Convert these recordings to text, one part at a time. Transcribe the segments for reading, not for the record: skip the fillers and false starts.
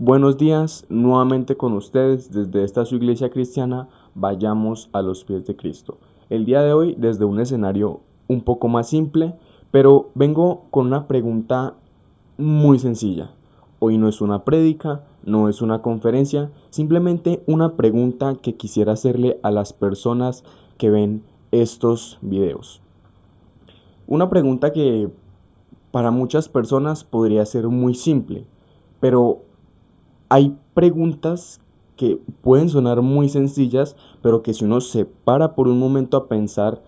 Buenos días, nuevamente con ustedes desde esta su iglesia cristiana, vayamos a los pies de Cristo. El día de hoy desde un escenario un poco más simple, pero vengo con una pregunta muy sencilla. Hoy no es una prédica, no es una conferencia, simplemente una pregunta que quisiera hacerle a las personas que ven estos videos. Una pregunta que para muchas personas podría ser muy simple, pero hay preguntas que pueden sonar muy sencillas, pero que si uno se para por un momento a pensar,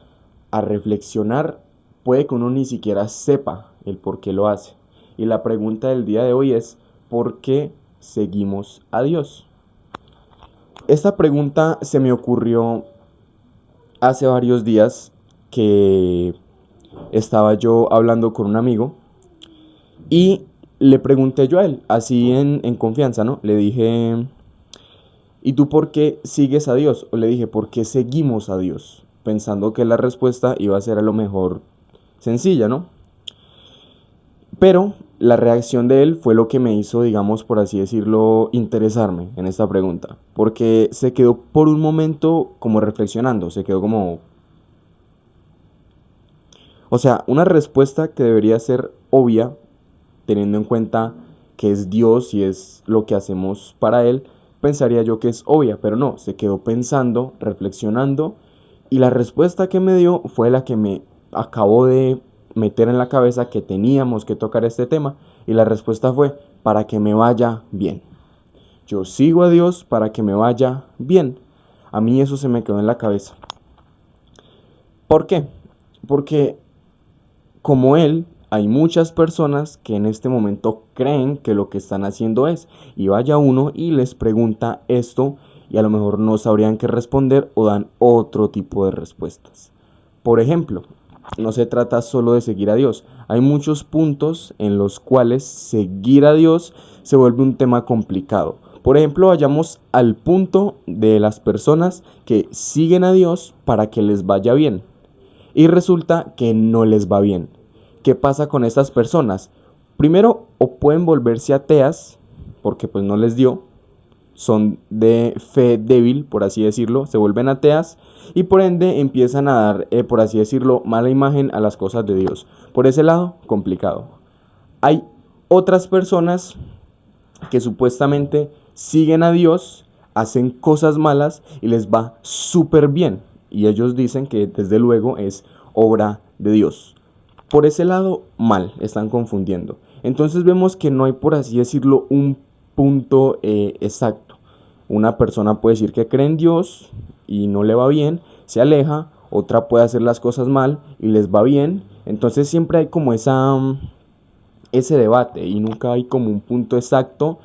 a reflexionar, puede que uno ni siquiera sepa el por qué lo hace. Y la pregunta del día de hoy es, ¿por qué seguimos a Dios? Esta pregunta se me ocurrió hace varios días que estaba yo hablando con un amigo y le pregunté yo a él, así en confianza, ¿no? Le dije, ¿y tú por qué sigues a Dios? O le dije, ¿por qué seguimos a Dios? Pensando que la respuesta iba a ser a lo mejor sencilla, ¿no? Pero la reacción de él fue lo que me hizo, digamos, por así decirlo, interesarme en esta pregunta. Porque se quedó por un momento como reflexionando, se quedó como... O sea, una respuesta que debería ser obvia, teniendo en cuenta que es Dios y es lo que hacemos para Él, pensaría yo que es obvia, pero no, se quedó pensando, reflexionando, y la respuesta que me dio fue la que me acabó de meter en la cabeza que teníamos que tocar este tema, y la respuesta fue, para que me vaya bien. Yo sigo a Dios para que me vaya bien. A mí eso se me quedó en la cabeza. ¿Por qué? Porque como él, hay muchas personas que en este momento creen que lo que están haciendo es, y vaya uno y les pregunta esto y a lo mejor no sabrían qué responder o dan otro tipo de respuestas. Por ejemplo, no se trata solo de seguir a Dios, hay muchos puntos en los cuales seguir a Dios se vuelve un tema complicado. Por ejemplo, vayamos al punto de las personas que siguen a Dios para que les vaya bien y resulta que no les va bien. ¿Qué pasa con estas personas? Primero, o pueden volverse ateas, porque pues no les dio, son de fe débil, por así decirlo, se vuelven ateas y por ende empiezan a dar, por así decirlo, mala imagen a las cosas de Dios. Por ese lado, complicado. Hay otras personas que supuestamente siguen a Dios, hacen cosas malas y les va súper bien. Y ellos dicen que desde luego es obra de Dios. Por ese lado, mal, están confundiendo. Entonces vemos que no hay, por así decirlo, un punto exacto. Una persona puede decir que cree en Dios y no le va bien, se aleja. Otra puede hacer las cosas mal y les va bien. Entonces siempre hay como ese debate y nunca hay como un punto exacto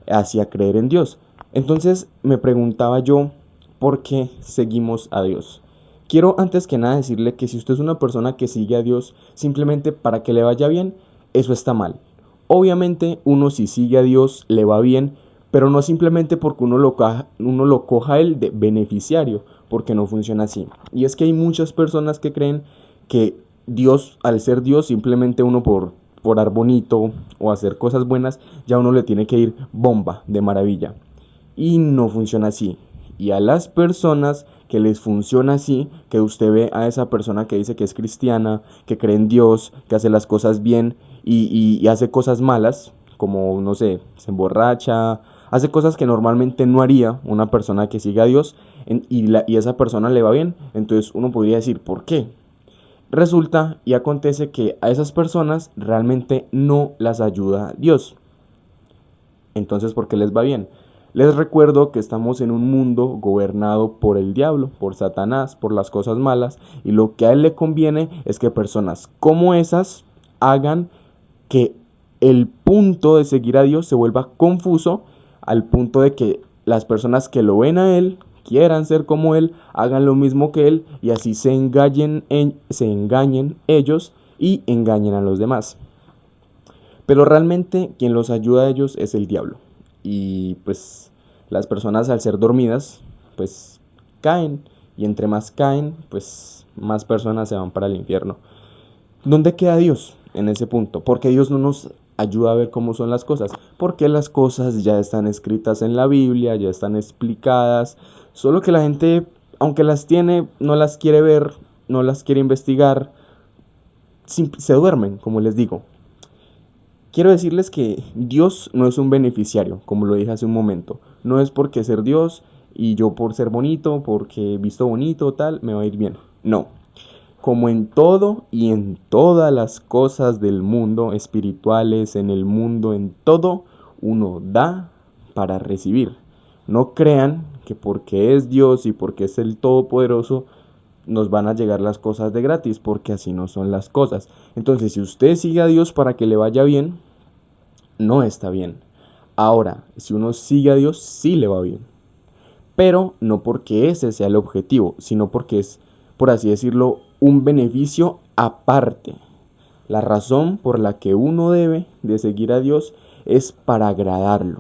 hacia creer en Dios. Entonces me preguntaba yo, ¿por qué seguimos a Dios? Quiero antes que nada decirle que si usted es una persona que sigue a Dios simplemente para que le vaya bien, eso está mal. Obviamente uno si sigue a Dios le va bien, pero no simplemente porque uno lo coja a él de beneficiario, porque no funciona así. Y es que hay muchas personas que creen que Dios, al ser Dios, simplemente uno por orar bonito o hacer cosas buenas, ya uno le tiene que ir bomba de maravilla. Y no funciona así. Y a las personas que les funciona así, que usted ve a esa persona que dice que es cristiana, que cree en Dios, que hace las cosas bien y hace cosas malas, como no sé, se emborracha, hace cosas que normalmente no haría una persona que sigue a Dios y esa persona le va bien, entonces uno podría decir, ¿por qué? Resulta y acontece que a esas personas realmente no las ayuda Dios. Entonces, ¿por qué les va bien? Les recuerdo que estamos en un mundo gobernado por el diablo, por Satanás, por las cosas malas, y lo que a él le conviene es que personas como esas hagan que el punto de seguir a Dios se vuelva confuso al punto de que las personas que lo ven a él quieran ser como él, hagan lo mismo que él y así se engañen ellos y engañen a los demás. Pero realmente quien los ayuda a ellos es el diablo. Y pues las personas al ser dormidas, pues caen. Y entre más caen, pues más personas se van para el infierno. ¿Dónde queda Dios en ese punto? Porque Dios no nos ayuda a ver cómo son las cosas, porque las cosas ya están escritas en la Biblia, ya están explicadas, solo que la gente, aunque las tiene, no las quiere ver, no las quiere investigar, se duermen, como les digo. Quiero decirles que Dios no es un beneficiario, como lo dije hace un momento. No es porque ser Dios y yo por ser bonito, porque he visto bonito, tal, me va a ir bien. No. Como en todo y en todas las cosas del mundo, espirituales, en el mundo, en todo, uno da para recibir. No crean que porque es Dios y porque es el Todopoderoso, nos van a llegar las cosas de gratis, porque así no son las cosas. Entonces, si usted sigue a Dios para que le vaya bien, no está bien. Ahora, si uno sigue a Dios, sí le va bien. Pero no porque ese sea el objetivo, sino porque es, por así decirlo, un beneficio aparte. La razón por la que uno debe de seguir a Dios es para agradarlo.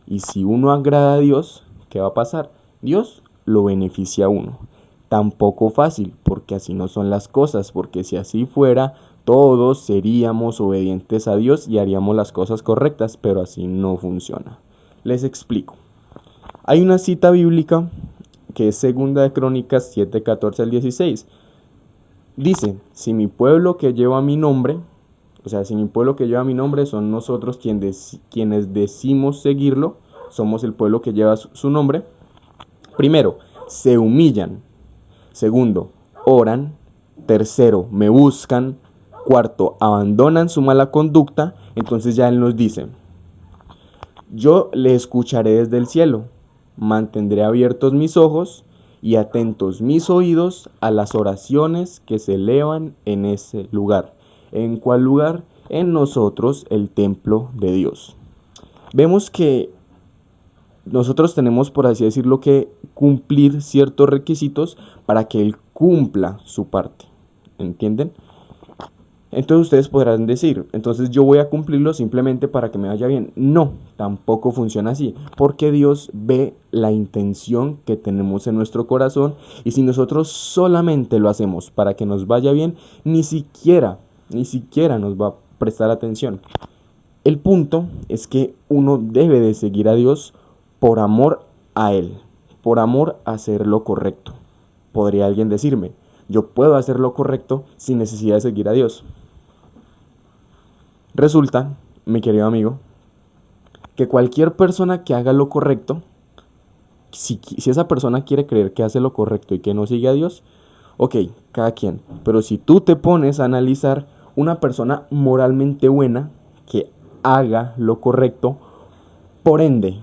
Y si uno agrada a Dios, ¿qué va a pasar? Dios lo beneficia a uno. Tampoco fácil, porque así no son las cosas, porque si así fuera, todos seríamos obedientes a Dios y haríamos las cosas correctas, pero así no funciona. Les explico. Hay una cita bíblica que es segunda de Crónicas 7:14 al 16. Dice, si mi pueblo que lleva mi nombre, o sea, si mi pueblo que lleva mi nombre son nosotros quienes decimos seguirlo, somos el pueblo que lleva su nombre. Primero, se humillan. Segundo, oran. Tercero, me buscan. Cuarto, abandonan su mala conducta. Entonces ya Él nos dice, yo le escucharé desde el cielo, mantendré abiertos mis ojos y atentos mis oídos a las oraciones que se elevan en ese lugar. ¿En cuál lugar? En nosotros, el templo de Dios. Vemos que nosotros tenemos, por así decirlo, que cumplir ciertos requisitos para que Él cumpla su parte. ¿Entienden? Entonces ustedes podrán decir, entonces yo voy a cumplirlo simplemente para que me vaya bien. No, tampoco funciona así, porque Dios ve la intención que tenemos en nuestro corazón y si nosotros solamente lo hacemos para que nos vaya bien, ni siquiera nos va a prestar atención. El punto es que uno debe de seguir a Dios por amor a Él, por amor a hacer lo correcto. Podría alguien decirme, yo puedo hacer lo correcto sin necesidad de seguir a Dios. Resulta, mi querido amigo, que cualquier persona que haga lo correcto, si esa persona quiere creer que hace lo correcto y que no sigue a Dios, ok, cada quien. Pero si tú te pones a analizar una persona moralmente buena que haga lo correcto, por ende,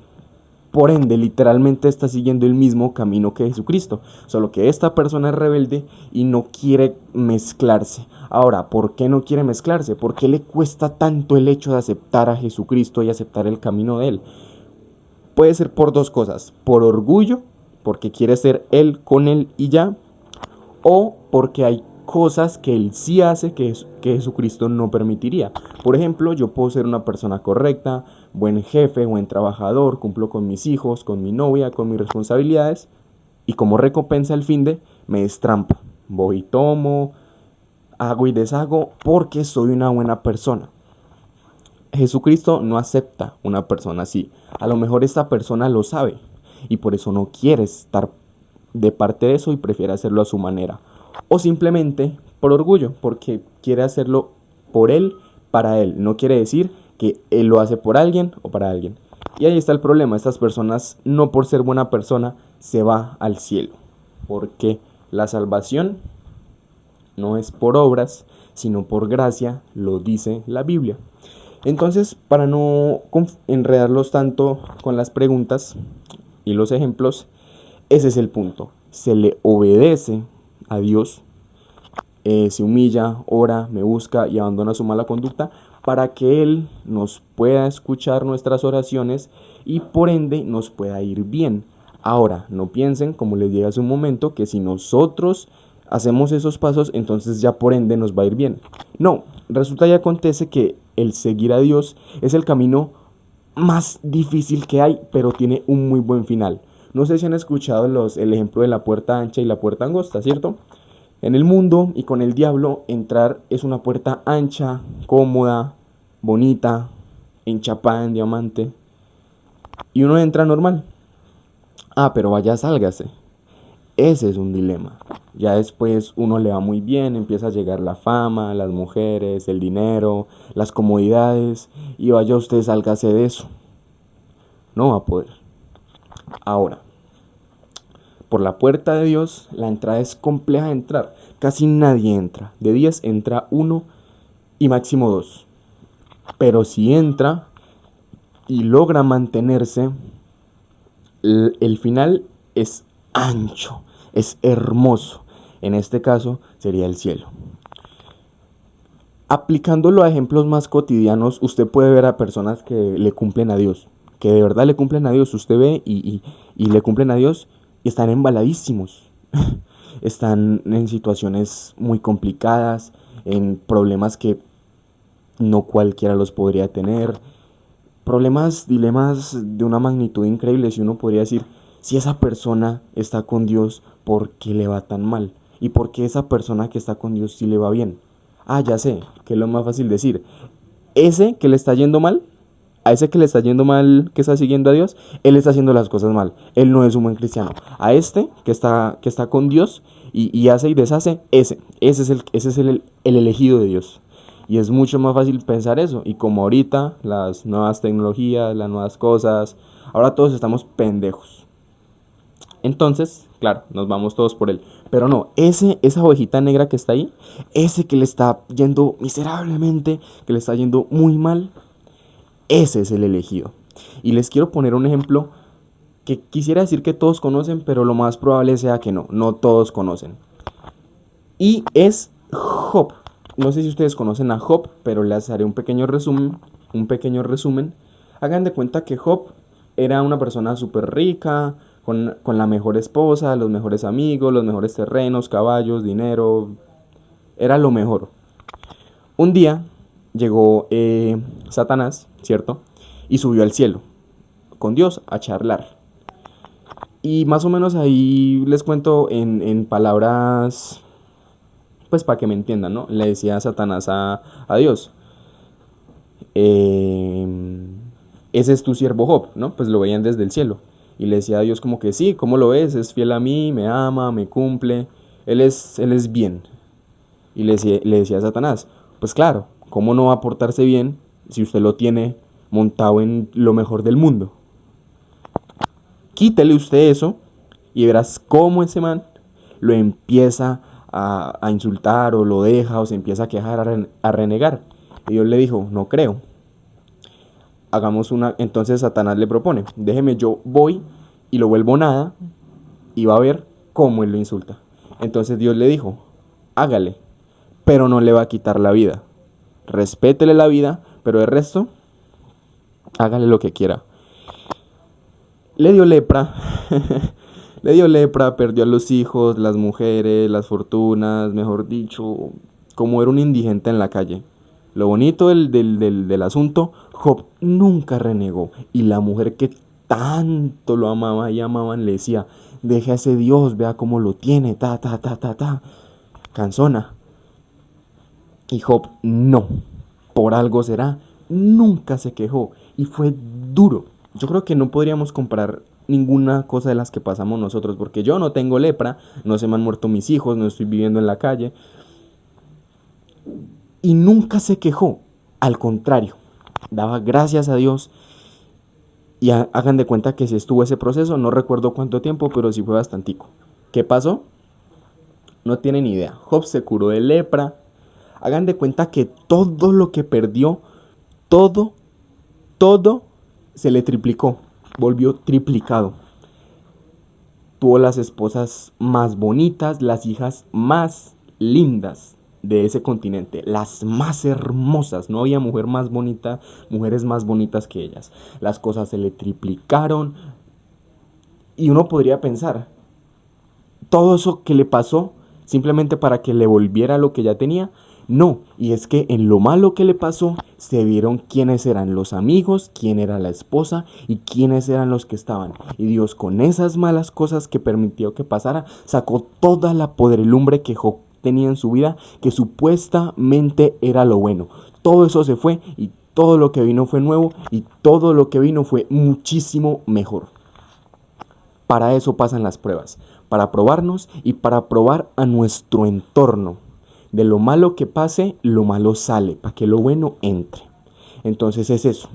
literalmente está siguiendo el mismo camino que Jesucristo. Solo que esta persona es rebelde y no quiere mezclarse. Ahora, ¿por qué no quiere mezclarse? ¿Por qué le cuesta tanto el hecho de aceptar a Jesucristo y aceptar el camino de Él? Puede ser por dos cosas. Por orgullo, porque quiere ser Él con Él y ya. O porque hay cosas que Él sí hace que Jesucristo no permitiría. Por ejemplo, yo puedo ser una persona correcta, buen jefe, buen trabajador, cumplo con mis hijos, con mi novia, con mis responsabilidades, y como recompensa al finde, me destrampo. Voy y tomo, hago y deshago porque soy una buena persona. Jesucristo no acepta una persona así. A lo mejor esta persona lo sabe y por eso no quiere estar de parte de eso y prefiere hacerlo a su manera. O simplemente por orgullo, porque quiere hacerlo por él, para él. No quiere decir que él lo hace por alguien o para alguien. Y ahí está el problema. Estas personas, no por ser buena persona, se va al cielo. Porque la salvación no es por obras, sino por gracia, lo dice la Biblia. Entonces, para no enredarlos tanto con las preguntas y los ejemplos, ese es el punto. Se le obedece a Dios, se humilla, ora, me busca y abandona su mala conducta para que Él nos pueda escuchar nuestras oraciones y por ende nos pueda ir bien. Ahora, no piensen, como les dije hace un momento, que si nosotros hacemos esos pasos, entonces ya por ende nos va a ir bien. No, resulta y acontece que el seguir a Dios es el camino más difícil que hay, pero tiene un muy buen final. No sé si han escuchado el ejemplo de la puerta ancha y la puerta angosta, ¿cierto? En el mundo y con el diablo, entrar es una puerta ancha, cómoda, bonita, enchapada en diamante, y uno entra normal. Ah, pero vaya, sálgase. Ese es un dilema. Ya después uno le va muy bien, empieza a llegar la fama, las mujeres, el dinero, las comodidades, y vaya usted, sálgase de eso. No va a poder. Ahora, por la puerta de Dios, la entrada es compleja de entrar. Casi nadie entra. De 10 entra uno y máximo dos. Pero si entra y logra mantenerse, el final es ancho, es hermoso. En este caso sería el cielo. Aplicándolo a ejemplos más cotidianos, usted puede ver a personas que le cumplen a Dios, que de verdad le cumplen a Dios. Usted ve y le cumplen a Dios y están embaladísimos. Están en situaciones muy complicadas, en problemas que no cualquiera los podría tener. Problemas, dilemas de una magnitud increíble. Si uno podría decir, si esa persona está con Dios, ¿por qué le va tan mal? ¿Y por qué esa persona que está con Dios sí le va bien? Ah, ya sé, que es lo más fácil decir. Ese que le está yendo mal, a ese que le está yendo mal, que está siguiendo a Dios, él está haciendo las cosas mal. Él no es un buen cristiano. A este que está con Dios y hace y deshace, ese es el elegido de Dios. Y es mucho más fácil pensar eso. Y como ahorita las nuevas tecnologías, las nuevas cosas, ahora todos estamos pendejos. Entonces, claro, nos vamos todos por él. Pero no, esa ovejita negra que está ahí, ese que le está yendo miserablemente, que le está yendo muy mal, ese es el elegido. Y les quiero poner un ejemplo que quisiera decir que todos conocen, pero lo más probable sea que no todos conocen. Y es Job. No sé si ustedes conocen a Job, pero les haré un pequeño resumen. Hagan de cuenta que Job era una persona súper rica, con la mejor esposa, los mejores amigos, los mejores terrenos, caballos, dinero. Era lo mejor. Un día llegó Satanás, ¿cierto? Y subió al cielo con Dios a charlar. Y más o menos ahí les cuento en palabras, pues para que me entiendan, ¿no? Le decía Satanás a Dios, eh, ese es tu siervo Job, ¿no? Pues lo veían desde el cielo. Y le decía a Dios como que sí, ¿cómo lo ves? Es fiel a mí, me ama, me cumple, él es bien. Y le decía a Satanás, pues claro, ¿cómo no va a portarse bien si usted lo tiene montado en lo mejor del mundo? Quítele usted eso y verás cómo ese man lo empieza a insultar o lo deja o se empieza a quejar, a renegar. Y Dios le dijo, no creo. Hagamos una. Entonces Satanás le propone, déjeme, yo voy y lo vuelvo nada y va a ver cómo él lo insulta. Entonces Dios le dijo, hágale, pero no le va a quitar la vida. Respétele la vida, pero el resto, hágale lo que quiera. Le dio lepra. Le dio lepra, perdió a los hijos, las mujeres, las fortunas, mejor dicho, como era un indigente en la calle. Lo bonito del asunto, Job nunca renegó. Y la mujer que tanto lo amaba y amaban le decía, deje a ese Dios, vea cómo lo tiene, ta, ta, ta, ta, ta. Cansona. Y Job no, por algo será, nunca se quejó. Y fue duro. Yo creo que no podríamos comparar ninguna cosa de las que pasamos nosotros, porque yo no tengo lepra, no se me han muerto mis hijos, no estoy viviendo en la calle. Y nunca se quejó, al contrario, daba gracias a Dios. Y hagan de cuenta que si estuvo ese proceso, no recuerdo cuánto tiempo, pero sí fue bastantico. ¿Qué pasó? No tienen idea. Job se curó de lepra. Hagan de cuenta que todo lo que perdió, todo, todo se le triplicó, volvió triplicado. Tuvo las esposas más bonitas, las hijas más lindas de ese continente, las más hermosas. No había mujer más bonita, mujeres más bonitas que ellas. Las cosas se le triplicaron y uno podría pensar, todo eso que le pasó simplemente para que le volviera lo que ya tenía. No, y es que en lo malo que le pasó se vieron quiénes eran los amigos, quién era la esposa y quiénes eran los que estaban. Y Dios, con esas malas cosas que permitió que pasara, sacó toda la podredumbre que Job tenía en su vida, que supuestamente era lo bueno. Todo eso se fue y todo lo que vino fue nuevo y todo lo que vino fue muchísimo mejor. Para eso pasan las pruebas, para probarnos y para probar a nuestro entorno. De lo malo que pase, lo malo sale, para que lo bueno entre. Entonces es eso.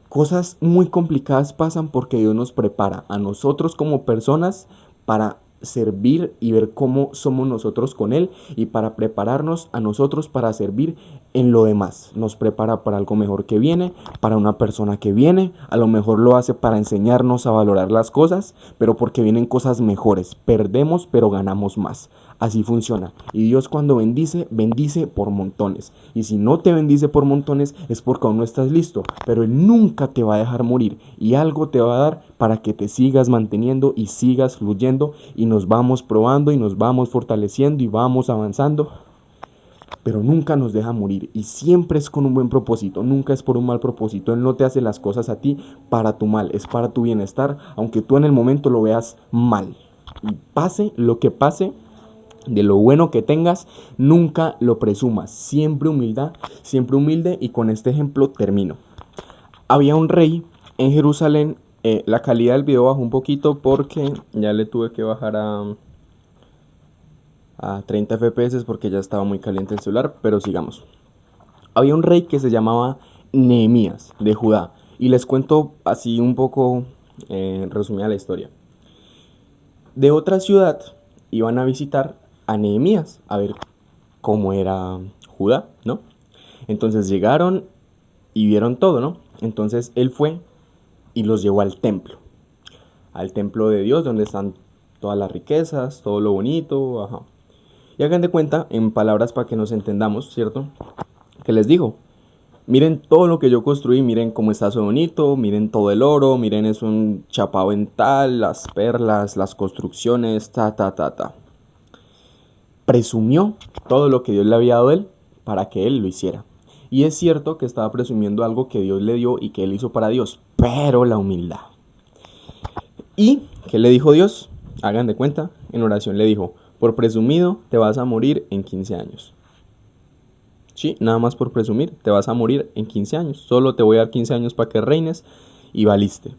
Cosas muy complicadas pasan porque Dios nos prepara a nosotros como personas para servir y ver cómo somos nosotros con Él y para prepararnos a nosotros para servir en lo demás. Nos prepara para algo mejor que viene, para una persona que viene, a lo mejor lo hace para enseñarnos a valorar las cosas, pero porque vienen cosas mejores. Perdemos, pero ganamos más. Así funciona. Y Dios cuando bendice, bendice por montones. Y si no te bendice por montones es porque aún no estás listo. Pero Él nunca te va a dejar morir. Y algo te va a dar para que te sigas manteniendo y sigas fluyendo. Y nos vamos probando y nos vamos fortaleciendo y vamos avanzando. Pero nunca nos deja morir. Y siempre es con un buen propósito. Nunca es por un mal propósito. Él no te hace las cosas a ti para tu mal. Es para tu bienestar. Aunque tú en el momento lo veas mal. Y pase lo que pase, de lo bueno que tengas, nunca lo presumas. Siempre humildad, siempre humilde. Y con este ejemplo termino. Había un rey en Jerusalén. La calidad del video bajó un poquito porque ya le tuve que bajar a 30 FPS porque ya estaba muy caliente el celular. Pero sigamos. Había un rey que se llamaba Nehemías de Judá. Y les cuento así un poco resumida la historia. De otra ciudad iban a visitar a Nehemías a ver cómo era Judá, ¿no? Entonces llegaron y vieron todo, ¿no? Entonces él fue y los llevó al templo de Dios, donde están todas las riquezas, todo lo bonito, ajá. Y hagan de cuenta, en palabras para que nos entendamos, ¿cierto? Que les dijo, miren todo lo que yo construí, miren cómo está eso bonito, miren todo el oro, miren es un chapado en tal, las perlas, las construcciones, ta. Presumió todo lo que Dios le había dado a él para que él lo hiciera. Y es cierto que estaba presumiendo algo que Dios le dio y que él hizo para Dios, pero la humildad. ¿Y qué le dijo Dios? Hagan de cuenta, en oración le dijo, por presumido te vas a morir en 15 años. Sí, nada más por presumir, te vas a morir en 15 años. Solo te voy a dar 15 años para que reines y valiste.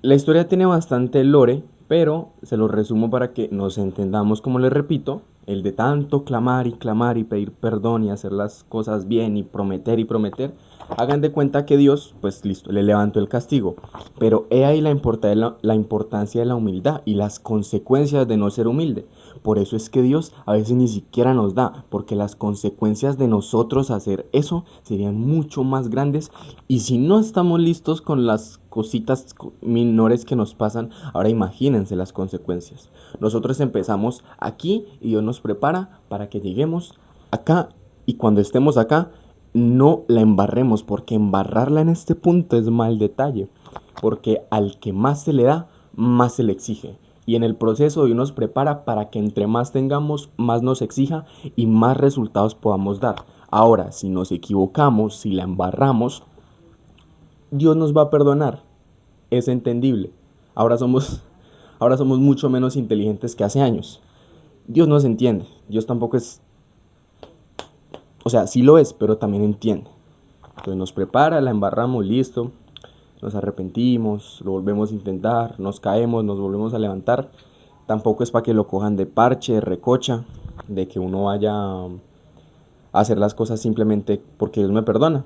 La historia tiene bastante lore, pero se lo resumo para que nos entendamos. Como les repito, el de tanto clamar y pedir perdón y hacer las cosas bien y prometer, hagan de cuenta que Dios, pues listo, le levantó el castigo. Pero he ahí la importancia de la humildad y las consecuencias de no ser humilde. Por eso es que Dios a veces ni siquiera nos da, porque las consecuencias de nosotros hacer eso serían mucho más grandes. Y si no estamos listos con las cositas menores que nos pasan, ahora imagínense las consecuencias. Nosotros empezamos aquí y Dios nos prepara para que lleguemos acá, y cuando estemos acá no la embarremos, porque embarrarla en este punto es mal detalle, porque al que más se le da, más se le exige. Y en el proceso Dios nos prepara para que entre más tengamos, más nos exija y más resultados podamos dar. Ahora, si nos equivocamos, si la embarramos, Dios nos va a perdonar. Es entendible. Ahora somos mucho menos inteligentes que hace años. Dios nos entiende. Dios tampoco es... O sea, sí lo es, pero también entiende. Entonces nos prepara, la embarramos, listo. Nos arrepentimos, lo volvemos a intentar, nos caemos, nos volvemos a levantar. Tampoco es para que lo cojan de parche, de recocha, de que uno vaya a hacer las cosas simplemente porque Dios me perdona.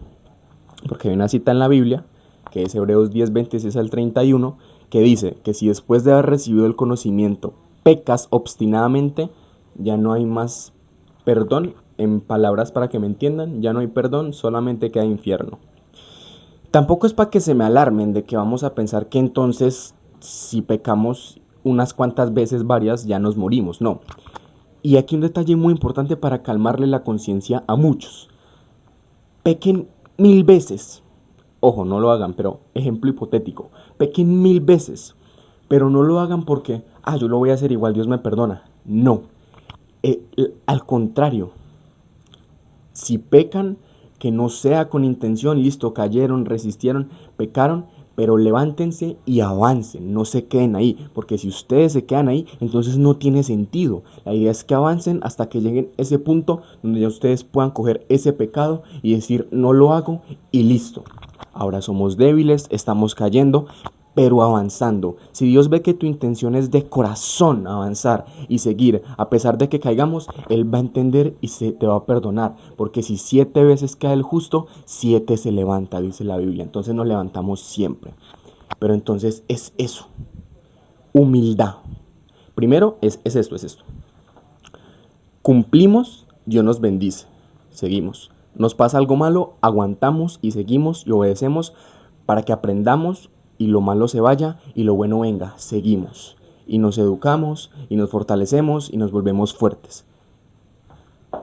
Porque hay una cita en la Biblia, que es Hebreos 10, 26 al 31, que dice que si después de haber recibido el conocimiento pecas obstinadamente, ya no hay más perdón. En palabras para que me entiendan, ya no hay perdón, solamente queda infierno. Tampoco es para que se me alarmen de que vamos a pensar que entonces si pecamos unas cuantas veces, varias, ya nos morimos. No. Y aquí un detalle muy importante para calmarle la conciencia a muchos. Pequen 1000 veces. Ojo, no lo hagan, pero ejemplo hipotético. Pequen 1000 veces, pero no lo hagan porque, yo lo voy a hacer igual, Dios me perdona. No. Al contrario. Si pecan, que no sea con intención, listo, cayeron, resistieron, pecaron, pero levántense y avancen, no se queden ahí, porque si ustedes se quedan ahí, entonces no tiene sentido. La idea es que avancen hasta que lleguen a ese punto donde ya ustedes puedan coger ese pecado y decir, no lo hago y listo. Ahora somos débiles, estamos cayendo, pero avanzando. Si Dios ve que tu intención es de corazón avanzar y seguir, a pesar de que caigamos, Él va a entender y se te va a perdonar. Porque si 7 veces cae el justo, 7 se levanta, dice la Biblia. Entonces nos levantamos siempre. Pero entonces es eso, humildad. Primero es esto. Cumplimos, Dios nos bendice, seguimos. Nos pasa algo malo, aguantamos y seguimos y obedecemos para que aprendamos y lo malo se vaya y lo bueno venga, seguimos. Y nos educamos y nos fortalecemos y nos volvemos fuertes.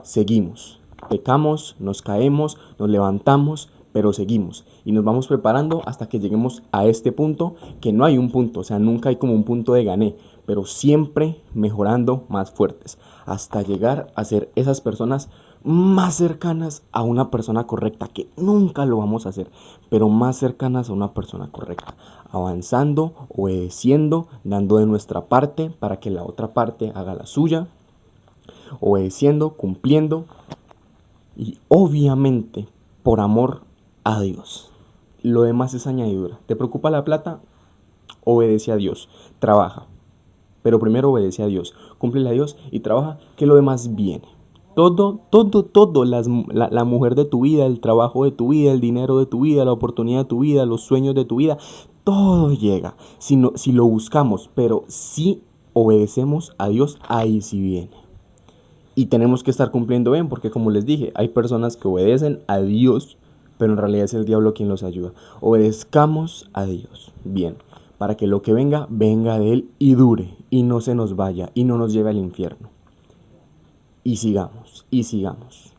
Seguimos. Pecamos, nos caemos, nos levantamos, pero seguimos. Y nos vamos preparando hasta que lleguemos a este punto, que no hay un punto, o sea, nunca hay como un punto de gané, pero siempre mejorando más fuertes, hasta llegar a ser esas personas más cercanas a una persona correcta, que nunca lo vamos a hacer, pero más cercanas a una persona correcta, avanzando, obedeciendo, dando de nuestra parte para que la otra parte haga la suya, obedeciendo, cumpliendo y obviamente por amor a Dios. Lo demás es añadidura. ¿Te preocupa la plata? Obedece a Dios, trabaja. Pero primero obedece a Dios, cúmplele a Dios y trabaja, que lo demás viene. Todo, la mujer de tu vida, el trabajo de tu vida, el dinero de tu vida, la oportunidad de tu vida, los sueños de tu vida, todo llega. Si lo buscamos, pero si obedecemos a Dios, ahí sí viene. Y tenemos que estar cumpliendo bien, porque como les dije, hay personas que obedecen a Dios, pero en realidad es el diablo quien los ayuda. Obedezcamos a Dios, bien, para que lo que venga, venga de Él y dure, y no se nos vaya, y no nos lleve al infierno. Y sigamos, y sigamos.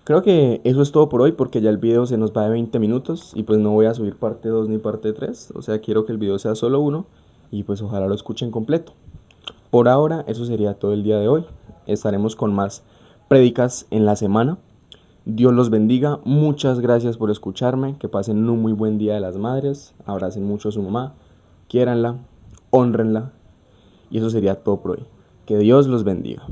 Creo que eso es todo por hoy, porque ya el video se nos va de 20 minutos, y pues no voy a subir parte 2 ni parte 3, o sea, quiero que el video sea solo uno, y pues ojalá lo escuchen completo. Por ahora, eso sería todo el día de hoy. Estaremos con más prédicas en la semana. Dios los bendiga. Muchas gracias por escucharme. Que pasen un muy buen día de las madres. Abracen mucho a su mamá. Quiéranla. Hónrenla. Y eso sería todo por hoy. Que Dios los bendiga.